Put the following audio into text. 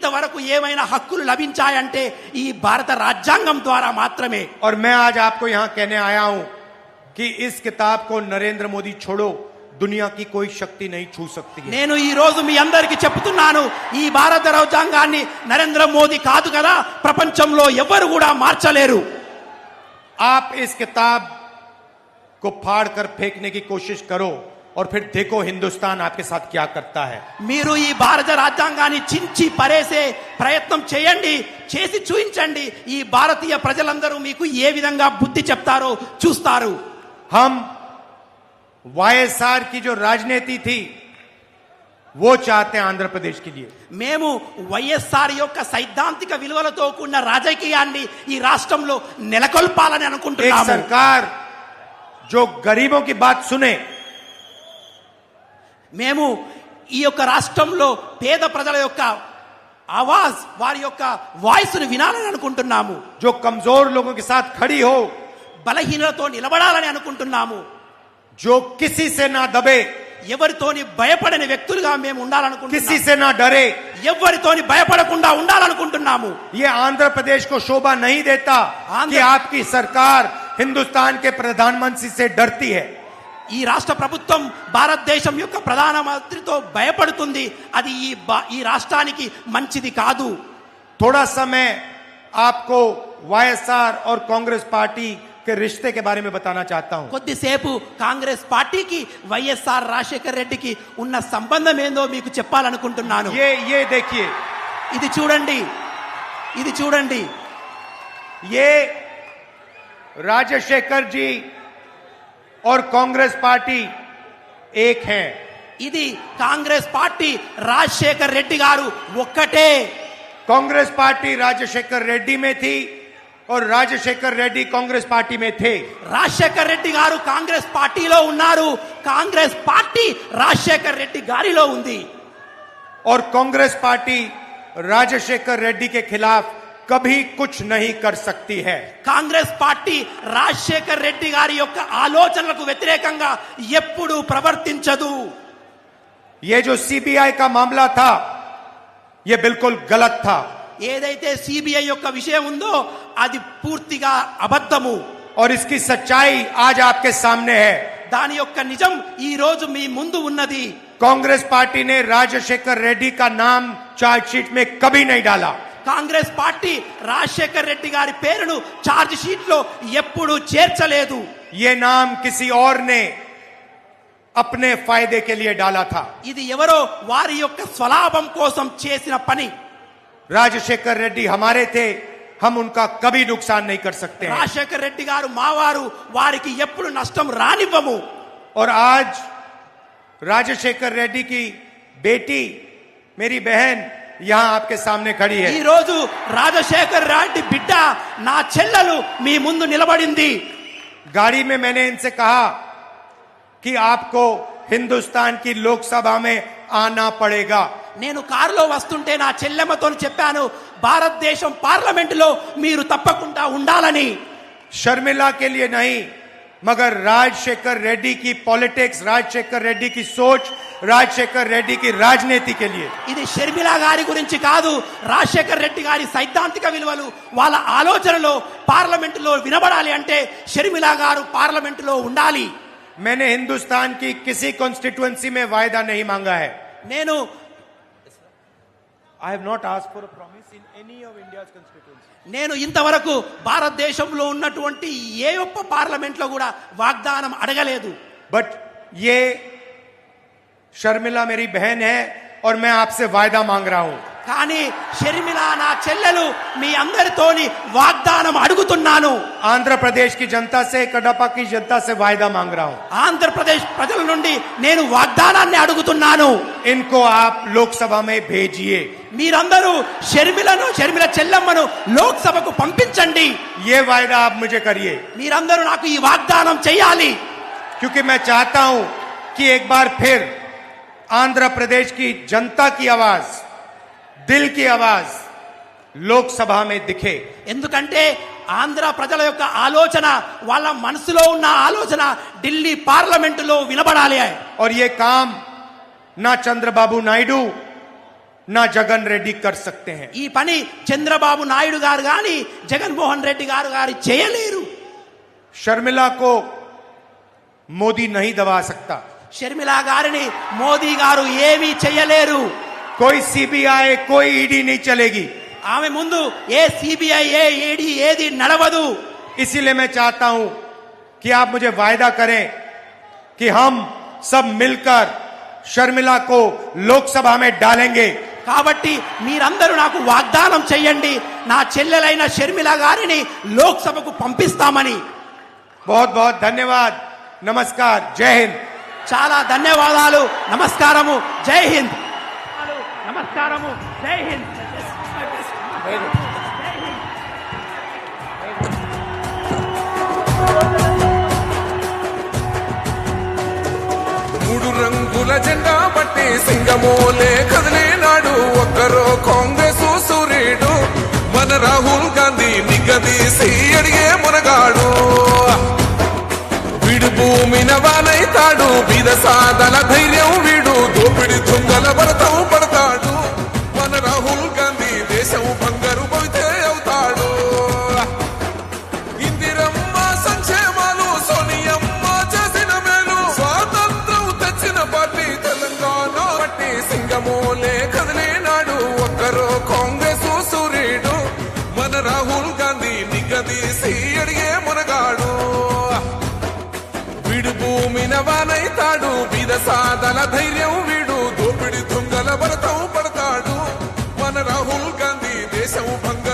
ఇంతవరకు ఏమైనా హక్కులు లభించాయంటే ఈ భారత రాజ్యాంగం ద్వారా మాత్రమే. और मैं आज आपको यहां कहने आया हूं कि इस किताब को नरेंद्र मोदी छोड़ो, दुनिया की कोई शक्ति नहीं छू सकती है. నేను ఈ రోజు మీ అందరికీ చెప్తున్నాను, ఈ భారత రాజ్యాంగాన్ని నరేంద్ర మోదీ కాదు కదా, ప్రపంచంలో ఎవరు కూడా మార్చలేరు. आप इस किताब को फाड़ कर फेंकने की कोशिश करो और फिर देखो हिंदुस्तान आपके साथ क्या करता है. మీరు ఈ భారత రాజ్యాంగాన్ని చించి పరేసే ప్రయత్నం చేయండి, చేసి చూయించండి. ఈ భారతీయ ప్రజలందరూ మీకు ఏ విధంగా బుద్ధి చెప్తారో చూస్తారు. हम वाईएसआर की जो राजनीति थी वो चाहते हैं आंध्र प्रदेश के लिए. మేము వైఎస్ఆర్ యొక్క సైద్ధాంతిక విలువలతో కూడిన రాజకీయాన్ని ఈ రాష్ట్రంలో నెలకొల్పాలని एक అనుకుంటున్నాము. सरकार जो गरीबों की बात सुने, మేము ఈ యొక్క రాష్ట్రంలో పేద ప్రజల యొక్క ఆవాజ్, వారి యొక్క వాయిస్ ను వినాలని అనుకుంటున్నాము. जो कमजोर लोगों के साथ खड़ी हो, బలహీనలతో నిలబడాలని అనుకుంటున్నాము. जो किसी से ना दबे, ఎవరితోని భయపడని వ్యక్తులుగా మేము किसी ఉండాలనుకుంటున్నాము. से ना डरे. ఎవరితోని భయపడకుండా ఉండాలనుకుంటున్నాము. ये आंध्र प्रदेश को शोभा नहीं देता कि आपकी सरकार हिंदुस्तान के प्रधानमंत्री से डरती है. ఈ రాష్ట్ర ప్రభుత్వం భారతదేశం యొక్క ప్రధానమంత్రితో భయపడుతుంది. అది ఈ రాష్ట్రానికి మంచిది కాదు. थोड़ा समय आपको वाईएसआर और कांग्रेस पार्टी के रिश्ते के बारे में बताना चाहता हूं. కొద్దిసేపు కాంగ్రెస్ పార్టీకి వైఎస్ఆర్ రాజశేఖర్ రెడ్డికి ఉన్న సంబంధం ఏందో మీకు చెప్పాలనుకుంటున్నాను. ये देखिए, ఇది చూడండి, ఇది చూడండి. ये राजशेखर जी और कांग्रेस पार्टी एक हैं. ఇది కాంగ్రెస్ పార్టీ, రాజశేఖర్ రెడ్డి గారు ఒక్కటే. कांग्रेस पार्टी राजशेखर रेड्डी में थी और राजशेखर रेड्डी कांग्रेस पार्टी में थे. రాజశేఖర్ రెడ్డి గారు కాంగ్రెస్ పార్టీలో ఉన్నారు, కాంగ్రెస్ పార్టీ రాజశేఖర్ రెడ్డి గారిలో ఉంది. और कांग्रेस पार्टी राजशेखर रेड्डी के खिलाफ कभी कुछ नहीं कर सकती है. కాంగ్రెస్ పార్టీ రాజశేఖర్ రెడ్డి గారి యొక్క ఆలోచనలకు వ్యతిరేకంగా ఎప్పుడూ ప్రవర్తించదు. ये जो सीबीआई का मामला था, ये बिल्कुल गलत था. ఏదైతే సిబిఐ యొక్క విషయం ఉందో అది పూర్తిగా అబద్ధము. और इसकी सच्चाई आज आपके सामने है. దాని యొక్క నిజం ఈ రోజు మీ ముందు ఉన్నది. कांग्रेस पार्टी ने राजशेखर रेड्डी का नाम चार्जशीट में कभी नहीं डाला. కాంగ్రెస్ పార్టీ రాజశేఖర్ రెడ్డి గారి పేరును ఛార్జ్ షీట్ లో ఎప్పుడు చేర్చలేదు. ये नाम किसी और ने अपने फायदे के लिए डाला था. ఇది ఎవరో వారి యొక్క స్వలాభం కోసం చేసిన పని. राजशेखर रेड्डी हमारे थे, हम उनका कभी नुकसान नहीं कर सकते हैं. రాజశేఖర్ రెడ్డి గారు మావారు, వారికి ఎప్పుడు నష్టం రానివ్వము. और आज राजशेखर रेड्डी की बेटी, मेरी बहन यहां आपके सामने खड़ी ఈ है. రోజు రాజశేఖర్ రెడ్డి బిడ్డ, నా చెల్లెలు మీ ముందు నిలబడింది. गाड़ी में मैंने इनसे कहा कि आपको हिंदुस्तान की लोकसभा में आना पड़ेगा. నేను కారులో వస్తుంటే నా చెల్లెమ్మతో చెప్పాను, భారతదేశం పార్లమెంటులో మీరు తప్పకుండా ఉండాలని. शर्मिला के लिए नहीं, मगर राजशेखर रेड्डी की पॉलिटिक्स, राजशेखर रेड्डी की सोच, राजशेखर रेड्डी की राजनीति के लिए. ఇది షర్మిలా గారి గురించి కాదు, రాజశేఖర్ రెడ్డి గారి సైద్ధాంతిక విలువలు, వాళ్ళ ఆలోచనలో పార్లమెంటులో వినబడాలి అంటే షర్మిలా గారు పార్లమెంటులో ఉండాలి. मैंने हिंदुस्तान की किसी कॉन्स्टिट्यूएंसी में वायदा नहीं मांगा है. నేను I have not asked for a promise in any of India's constituency. నేను ఇంతవరకు భారతదేశంలో ఉన్నటువంటి ఏ ఒక్క పార్లమెంట్ లో కూడా వాగ్దానం అడగలేదు. बट ये शर्मिला मेरी बहन है और मैं आपसे वायदा मांग रहा हूं. కానీ షర్మిలా నా చెల్లెలు, మీ అందరితోని వాగ్దానం అడుగుతున్నాను. आंध्र प्रदेश की जनता से, कडपा की जनता से वायदा मांग रहा हूं. ఆంధ్రప్రదేశ్ ప్రజల నుండి నేను వాగ్దానాన్ని అడుగుతున్నాను. इनको आप लोकसभा में भेजिए. మీరందరూ షర్మిల చెల్లెమ్మను లోక్సభకు పంపించండి. ये वायदा आप मुझे करिए, మీరందరూ నాకు ఈ వాగ్దానం చేయాలి. क्योंकि मैं चाहता हूं कि एक बार फिर आंध्र प्रदेश की जनता की आवाज, दिल की आवाज लोकसभा में दिखे. ఎందుకంటే ఆంధ్ర ప్రజల యొక్క ఆలోచన, వాళ్ళ మనసులో ఉన్న ఆలోచన ఢిల్లీ పార్లమెంటులో వినబడాలి. और ये काम ना चंद्रबाबू नायडू, ना जगन रेड्डी कर सकते हैं। ఈ పని చంద్రబాబు నాయుడు గారు గాని జగన్మోహన్ రెడ్డి గారు చేయలేరు। शर्मिला को मोदी नहीं दबा सकता। షర్మిల గారిని మోదీ గారు ఏమీ చేయలేరు। कोई सीबीआई कोई ईडी नहीं चलेगी। ఆమె ముందు ఏ సిబిఐ ఏ ఈడీ ఏది నడవదు। इसीलिए मैं चाहता हूं कि आप मुझे वायदा करें कि हम सब मिलकर शर्मिला को लोकसभा में डालेंगे। కాబట్టి మీరందరూ నాకు వాగ్దానం చేయండి, నా చెల్లెలైన షర్మిల గారిని లోక్సభకు పంపిస్తామని। बहुत बहुत धन्यवाद, नमस्कार, जय हिंद। చాలా ధన్యవాదాలు, నమస్కారము, జై హింద్। నమస్కారము, జై హింద్। మూడు రంగుల జెండా పట్టి సింగమోలే కదిలినాడు ఒక్కరో కాంగ్రెస్ సూర్యుడు మన రాహుల్ గాంధీ నిగదీసి అడిగే మునగాడు వీడు భూమిన వానైతాడు బీద సాదల ధైర్యం వీడు దోపిడి దొంగల భరతం పడతాడు మన రాహుల్ గాంధీ దేశం బంగారు పోతే అవుతాడు ఇందిరమ్మ సంక్షేమాలు సోనియమ్మ చేసిన మేలు స్వాతంత్రం తెచ్చిన పార్టీ తెలంగాణ పట్టి సింగమోలే కదిలినాడు ఒక్కరో కాంగ్రెస్ సూర్యుడు మన రాహుల్ గాంధీ నిగదీసి అడిగే మునగాడు వీడు భూమిన వానైతాడు బీద సాదల ధైర్యం వీడు దోపిడి దొంగల భరతం పడతాడు మన రాహుల్ గాంధీ దేశం భంగ